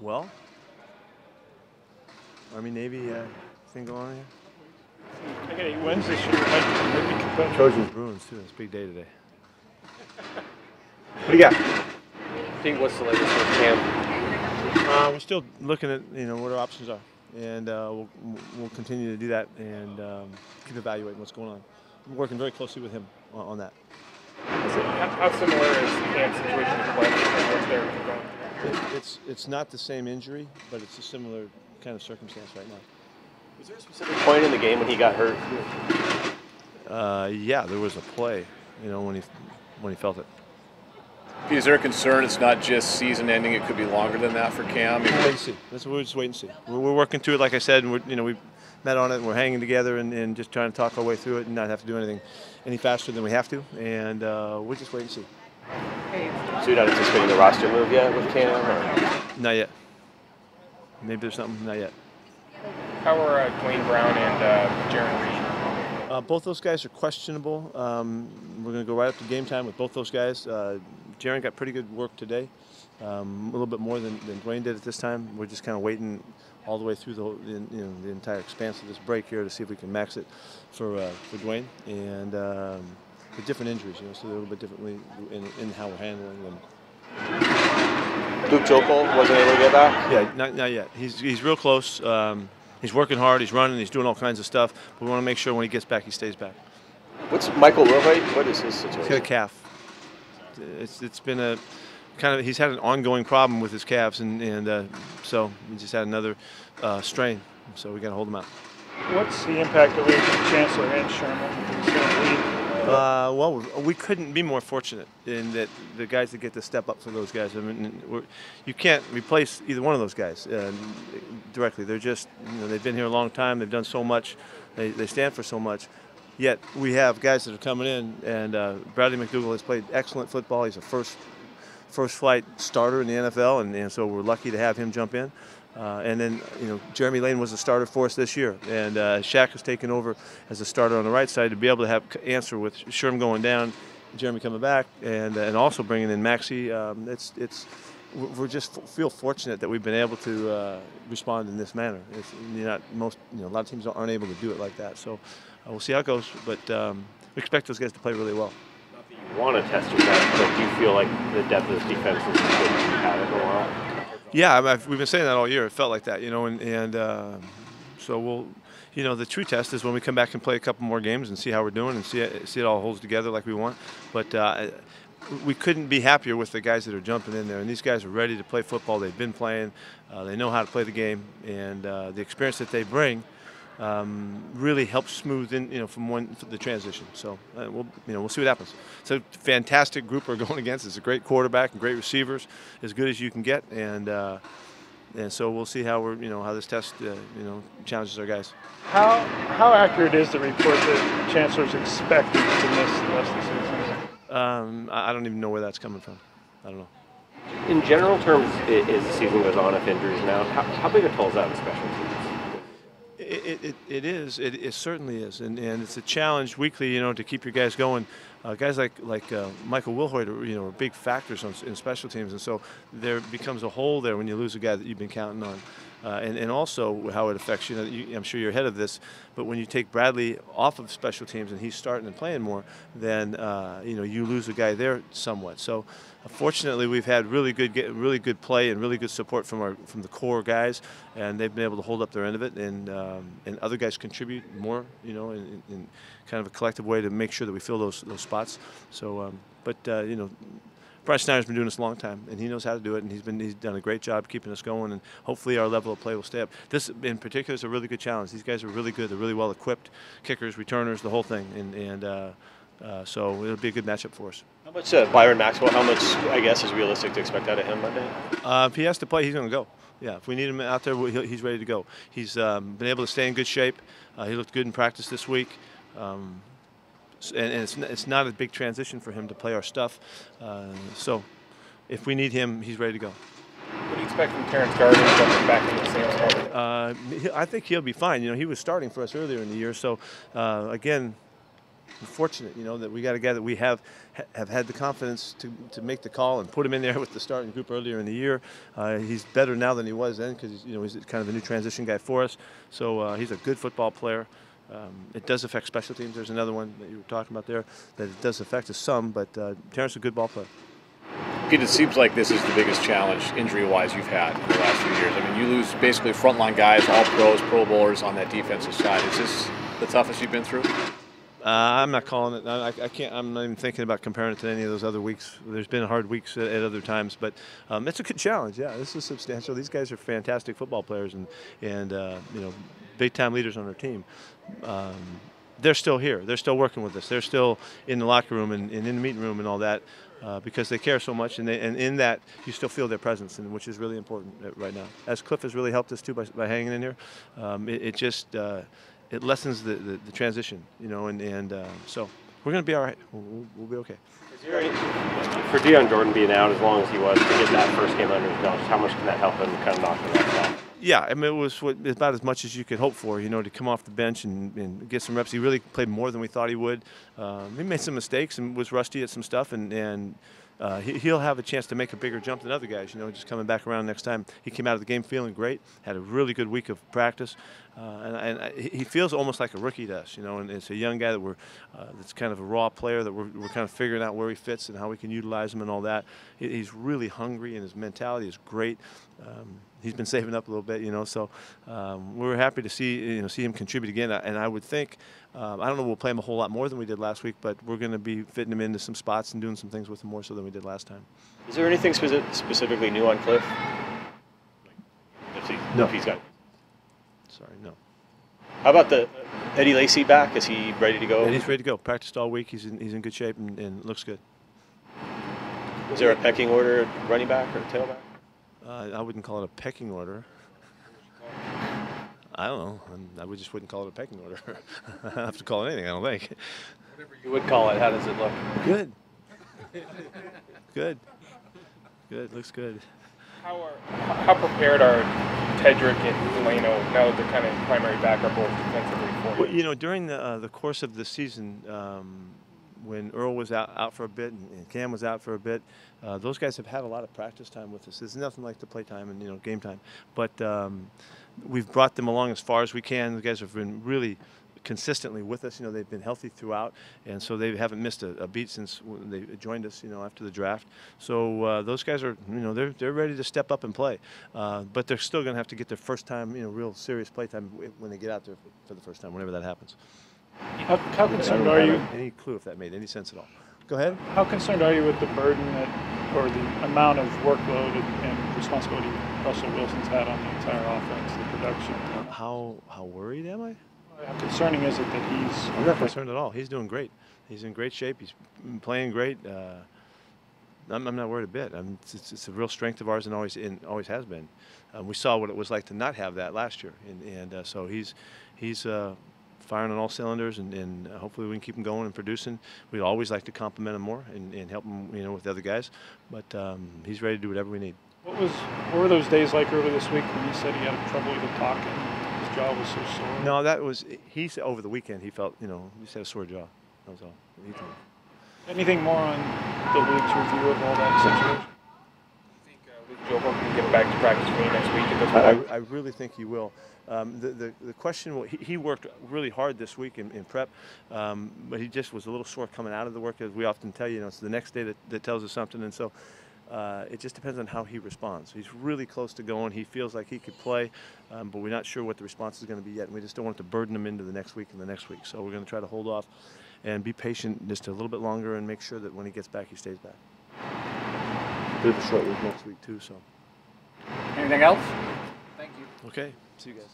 Well, Army Navy thing going on here. I got 8 wins this year. Might be competitive. Trojans Bruins too. It's a big day today. What do you got? Pete, what's the latest with Kam? We're still looking at what our options are, and we'll continue to do that and keep evaluating what's going on. I'm working very closely with him on that. How similar is Kam's situation to what's there with Brown? It's not the same injury, but it's a similar kind of circumstance right now. Was there a specific point in the game when he got hurt? Yeah, there was a play, when he felt it. Is there a concern it's not just season ending, it could be longer than that for Kam? We'll wait and see. We'll just wait and see. We're working through it, like I said, and we met on it, and we're hanging together and just trying to talk our way through it and not have to do anything any faster than we have to, and we'll just wait and see. So you're not anticipating the roster move yet with Kam? Or? Not yet. Maybe there's something, not yet. How are Duane Brown and Jaron Reed? Both those guys are questionable. We're going to go right up to game time with both those guys. Jaron got pretty good work today, a little bit more than Duane did at this time. We're just kind of waiting all the way through the entire expanse of this break here to see if we can max it for Duane. And with different injuries, so they're a little bit differently in how we're handling them. Luke Jokel wasn't able to get back? Yeah, not yet. He's real close. He's working hard. He's running. He's doing all kinds of stuff. But we want to make sure when he gets back, he stays back. What's Michael Wilhoit? What is his situation? He's got a calf. It's been a kind of, he's had an ongoing problem with his calves, and so he just had another strain. So we got to hold him out. What's the impact of Kam Chancellor and Sherman? Well, we couldn't be more fortunate in that the guys that get to step up for those guys. I mean, you can't replace either one of those guys directly. They're just, they've been here a long time. They've done so much. They stand for so much. Yet we have guys that are coming in, and Bradley McDougald has played excellent football. He's a first flight starter in the NFL, and so we're lucky to have him jump in. And then, Jeremy Lane was a starter for us this year, and Shaq has taken over as a starter on the right side to be able to have answer with Sherm going down, Jeremy coming back, and also bringing in Maxie. We're just feel fortunate that we've been able to respond in this manner. A lot of teams aren't able to do it like that. So we'll see how it goes, but we expect those guys to play really well. Not that you want to test your depth, but do you feel like the depth of this defense is as good as you had it in a while? Yeah, we've been saying that all year. It felt like that, and so we'll, the true test is when we come back and play a couple more games and see how we're doing and see it all holds together like we want. But we couldn't be happier with the guys that are jumping in there, and these guys are ready to play football. They've been playing, they know how to play the game, and the experience that they bring really helps smooth in, from the transition. So we'll see what happens. It's a fantastic group we're going against. It's a great quarterback and great receivers, as good as you can get, and so we'll see how how this test challenges our guys. How accurate is the report that Chancellor's expected to miss the rest of the season? I don't even know where that's coming from. I don't know. In general terms, as the season goes on, if injuries now, how big a toll is that in special teams? It is. It certainly is, and it's a challenge weekly, to keep your guys going. Guys like Michael Wilhoit are big factors in special teams, and so there becomes a hole there when you lose a guy that you've been counting on. And also how it affects you. I'm sure you're ahead of this, but when you take Bradley off of special teams and he's starting and playing more, then you lose a guy there somewhat. So fortunately, we've had really good play and really good support from the core guys, and they've been able to hold up their end of it, and other guys contribute more, in kind of a collective way to make sure that we fill those spots. So, Brian Snyder's been doing this a long time, and he knows how to do it, and he's done a great job keeping us going, and hopefully our level of play will stay up. This, in particular, is a really good challenge. These guys are really good. They're really well equipped, kickers, returners, the whole thing, and so it'll be a good matchup for us. How much Byron Maxwell, how much, I guess, is realistic to expect out of him Monday? If he has to play, he's going to go. Yeah, if we need him out there, he's ready to go. He's been able to stay in good shape. He looked good in practice this week. And it's not a big transition for him to play our stuff. So if we need him, he's ready to go. What do you expect from Terrence Gardner jumping back into the same spot? I think he'll be fine. He was starting for us earlier in the year. So, again, fortunate, you know, that we got a guy that we have had the confidence to make the call and put him in there with the starting group earlier in the year. He's better now than he was then because, you know, he's kind of a new transition guy for us. So he's a good football player. It does affect special teams. There's another one that you were talking about there that it does affect us some, but Terrence is a good ball player. Pete, it seems like this is the biggest challenge injury-wise you've had in the last few years. I mean, you lose basically frontline guys, all pros, Pro Bowlers on that defensive side. Is this the toughest you've been through? I'm not calling it. I can't. I'm not even thinking about comparing it to any of those other weeks. There's been hard weeks at other times, but it's a good challenge. Yeah, this is substantial. These guys are fantastic football players and you know, big-time leaders on their team. They're still here. They're still working with us. They're still in the locker room and in the meeting room and all that because they care so much. And in that, you still feel their presence, and which is really important right now. As Cliff has really helped us too by hanging in here, it lessens the transition, you know, and so we're going to be all right. We'll be okay. For Dion Jordan being out as long as he was to get that first game under his belt, how much can that help him kind of knock the rest off? Yeah, I mean, it was about as much as you could hope for, you know, to come off the bench and get some reps. He really played more than we thought he would. He made some mistakes and was rusty at some stuff, and he'll have a chance to make a bigger jump than other guys, you know, just coming back around next time. He came out of the game feeling great, had a really good week of practice, and he feels almost like a rookie to us, you know, and it's a young guy that that's kind of a raw player that we're kind of figuring out where he fits and how we can utilize him and all that. He's really hungry, and his mentality is great. He's been saving up a little bit, you know, so we're happy to see him contribute again. And I would think, I don't know, we'll play him a whole lot more than we did last week, but we're going to be fitting him into some spots and doing some things with him more so than we did last time. Is there anything specifically new on Cliff? No. If he's got. Sorry, no. How about the Eddie Lacy back? Is he ready to go? And he's ready to go. Practiced all week. He's in good shape and looks good. Is there a pecking order, running back or tailback? I wouldn't call it a pecking order. I don't know. I just wouldn't call it a pecking order. I don't have to call it anything, I don't think. Whatever you would call it, how does it look? Good. Good. Looks good. How prepared are Tedrick and Delano now that they're kind of primary backup roles defensively for you? Well, you know, during the course of the season, when Earl was out for a bit and Kam was out for a bit, those guys have had a lot of practice time with us. There's nothing like the play time and, you know, game time. But we've brought them along as far as we can. The guys have been really consistently with us. You know, they've been healthy throughout, and so they haven't missed a beat since they joined us, you know, after the draft. So those guys are, you know, they're ready to step up and play. But they're still going to have to get their first time, you know, real serious play time when they get out there for the first time, whenever that happens. How concerned are you? Any clue if that made any sense at all? Go ahead. How concerned are you with the burden or the amount of workload and responsibility Russell Wilson's had on the entire offense, the production? How worried am I? How concerning is it that he's? I'm not concerned at all. He's doing great. He's in great shape. He's playing great. I'm not worried a bit. It's a real strength of ours and always has been. We saw what it was like to not have that last year, and so he's firing on all cylinders, and hopefully we can keep him going and producing. We'd always like to compliment him more and help him, you know, with the other guys, but he's ready to do whatever we need. What were those days like earlier this week when you said he had trouble even talking? His jaw was so sore. No, he said over the weekend he felt, you know, he just had a sore jaw. That was all. He told me. Anything more on the league's review of all that situation? Do you think Joe Burke can get back to practice for you next week at this point? I really think he will. The question, he worked really hard this week in prep, but he just was a little sore coming out of the work, as we often tell you. You know, it's the next day that tells us something, and so it just depends on how he responds. He's really close to going. He feels like he could play, but we're not sure what the response is going to be yet, and we just don't want to burden him into the next week and the next week. So we're going to try to hold off and be patient just a little bit longer and make sure that when he gets back, he stays back. Bit of a short week next week too, so. Anything else? Thank you. Okay, see you guys.